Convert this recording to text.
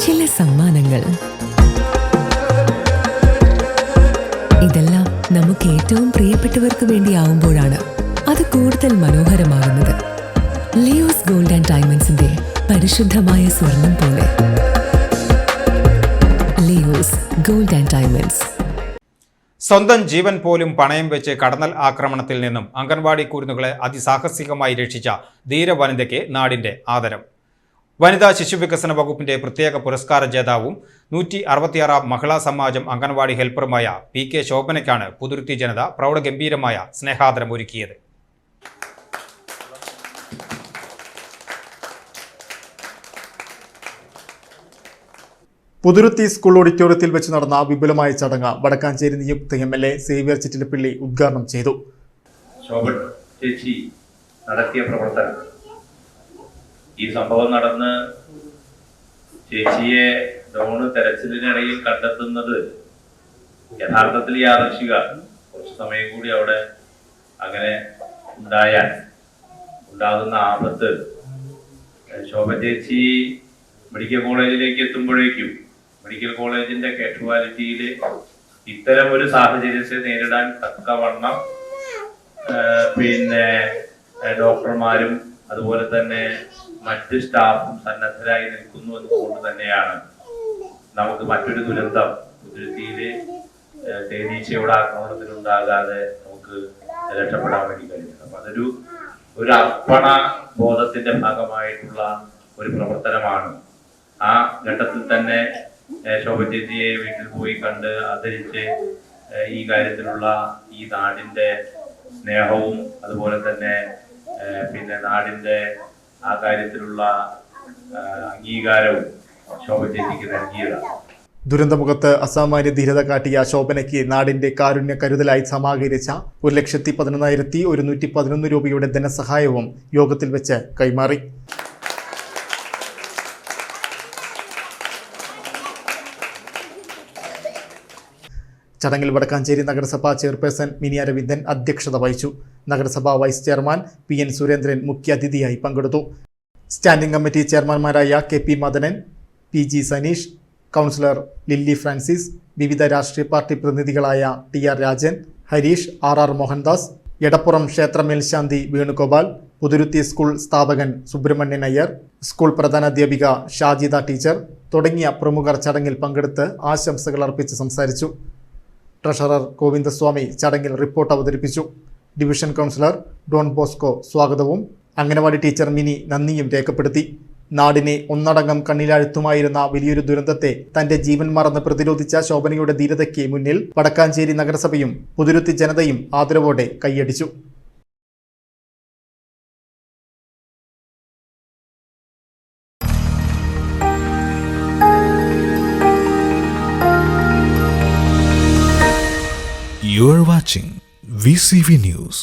ചില സമ്മാനങ്ങൾ. ഇതെല്ലാം നമുക്ക് ഏറ്റവും പ്രിയപ്പെട്ടവർക്ക് വേണ്ടിയാവുമ്പോഴാണ് അത് കൂടുതൽ മനോഹരമാകുന്നത്. ലിയോസ് ഗോൾഡ് ആൻഡ് ഡയമണ്ട്സിന്റെ പരിശുദ്ധമായ സ്വർണം പോലെ. Leo's gold and diamonds. സ്വന്തം ജീവൻ പോലും പണയം വെച്ച് കടന്നൽ ആക്രമണത്തിൽ നിന്നും അംഗൻവാടി കുരുന്നുകളെ അതിസാഹസികമായി രക്ഷിച്ച ധീരവനിതയ്ക്ക് നാടിന്റെ ആദരം. വനിതാ ശിശുവികസന വകുപ്പിന്റെ പ്രത്യേക പുരസ്കാര ജേതാവും 166 മഹിളാ സമാജം അംഗൻവാടി ഹെൽപ്പറുമായ PK ശോഭനയ്ക്കാണ് പുതുരുത്തി ജനത പ്രൗഢഗംഭീരമായ സ്നേഹാദരമൊരുക്കിയത്. പുതുരുത്തി സ്കൂൾ ഓഡിറ്റോറിയത്തിൽ വെച്ച് നടന്ന വിപുലമായ ചടങ്ങ് വടക്കാഞ്ചേരി നിയുക്ത MLA സേവ്യർ ചിറ്റിലപ്പള്ളി ഉദ്ഘാടനം ചെയ്തു. ശോഭൻ ചേച്ചി നടത്തിയ പ്രവർത്തനം, ഈ സംഭവം നടന്ന് ചേച്ചിയെ ഡോണ് തെരച്ചിലിനിടയിൽ കണ്ടെത്തുന്നത് യഥാർത്ഥത്തിൽ യാദൃശ്ചിക. കുറച്ച് സമയം കൂടി അവിടെ അങ്ങനെ ഉണ്ടാകുന്ന ആപത്ത് ശോഭൻ ചേച്ചി മെഡിക്കൽ കോളേജിലേക്ക് എത്തുമ്പോഴേക്കും മെഡിക്കൽ കോളേജിന്റെ കാഷ്വാലിറ്റിയിൽ ഇത്തരം ഒരു സാഹചര്യത്തെ നേരിടാൻ തക്കവണ്ണം ഡോക്ടർമാരും അതുപോലെ തന്നെ മറ്റ് സ്റ്റാഫും സന്നദ്ധരായി നിൽക്കുന്നു എന്നതുകൊണ്ട് തന്നെയാണ് നമുക്ക് മറ്റൊരു ദുരന്തം പുതുരുത്തിയിലെ തേനീച്ചയുടെ ആക്രമണത്തിലുണ്ടാകാതെ നമുക്ക് രക്ഷപ്പെടാൻ വേണ്ടി കഴിഞ്ഞത്. അപ്പൊ അതൊരു അർപ്പണ ബോധത്തിന്റെ ഭാഗമായിട്ടുള്ള ഒരു പ്രവർത്തനമാണ്. ആ ഘട്ടത്തിൽ തന്നെ ശോഭ ചേച്ചിയെ വീട്ടിൽ പോയി കണ്ട് ആദരിച്ച് ഈ കാര്യത്തിലുള്ള ഈ നാടിന്റെ സ്നേഹവും അതുപോലെ തന്നെ നാടിന്റെ ആ കാര്യത്തിലുള്ള അംഗീകാരവും ശോഭ ചേച്ചിക്ക് നൽകിയതാണ്. ദുരന്തമുഖത്ത് അസാമാന്യ ധീരത കാട്ടിയ ശോഭനയ്ക്ക് നാടിന്റെ കാരുണ്യ കരുതലായി സമാഹരിച്ച 1,11,111 രൂപയുടെ ധനസഹായവും യോഗത്തിൽ വെച്ച് കൈമാറി. ചടങ്ങിൽ വടക്കാഞ്ചേരി നഗരസഭാ ചെയർപേഴ്സൺ മിനി അരവിന്ദൻ അധ്യക്ഷത വഹിച്ചു. നഗരസഭാ വൈസ് ചെയർമാൻ PN സുരേന്ദ്രൻ മുഖ്യാതിഥിയായി പങ്കെടുത്തു. സ്റ്റാൻഡിംഗ് കമ്മിറ്റി ചെയർമാൻമാരായ KP Madanan, PG Saneesh, councillor Lilly Francis, വിവിധ രാഷ്ട്രീയ പാർട്ടി പ്രതിനിധികളായ TR രാജൻ, ഹരീഷ്, RR മോഹൻദാസ്, എടപ്പുറം ക്ഷേത്ര മേൽശാന്തി വേണുഗോപാൽ, പുതുരുത്തി സ്കൂൾ സ്ഥാപകൻ സുബ്രഹ്മണ്യൻ അയ്യർ, സ്കൂൾ പ്രധാനാധ്യാപിക ഷാജിദ ടീച്ചർ തുടങ്ങിയ പ്രമുഖർ ചടങ്ങിൽ പങ്കെടുത്ത് ആശംസകൾ അർപ്പിച്ച് സംസാരിച്ചു. ട്രഷറർ ഗോവിന്ദസ്വാമി ചടങ്ങിൽ റിപ്പോർട്ട് അവതരിപ്പിച്ചു. ഡിവിഷൻ കൗൺസിലർ ഡോൺ ബോസ്കോ സ്വാഗതവും അംഗനവാടി ടീച്ചർ മിനി നന്ദിയും രേഖപ്പെടുത്തി. നാടിനെ ഒന്നടങ്കം കണ്ണിലാഴ്ത്തുമായിരുന്ന വലിയൊരു ദുരന്തത്തെ തന്റെ ജീവൻ മറന്ന് പ്രതിരോധിച്ച ശോഭനയുടെ ധീരതയ്ക്ക് മുന്നിൽ വടക്കാഞ്ചേരി നഗരസഭയും പുതുരുത്തി ജനതയും ആദരവോടെ കൈയടിച്ചു. You are watching VCV News.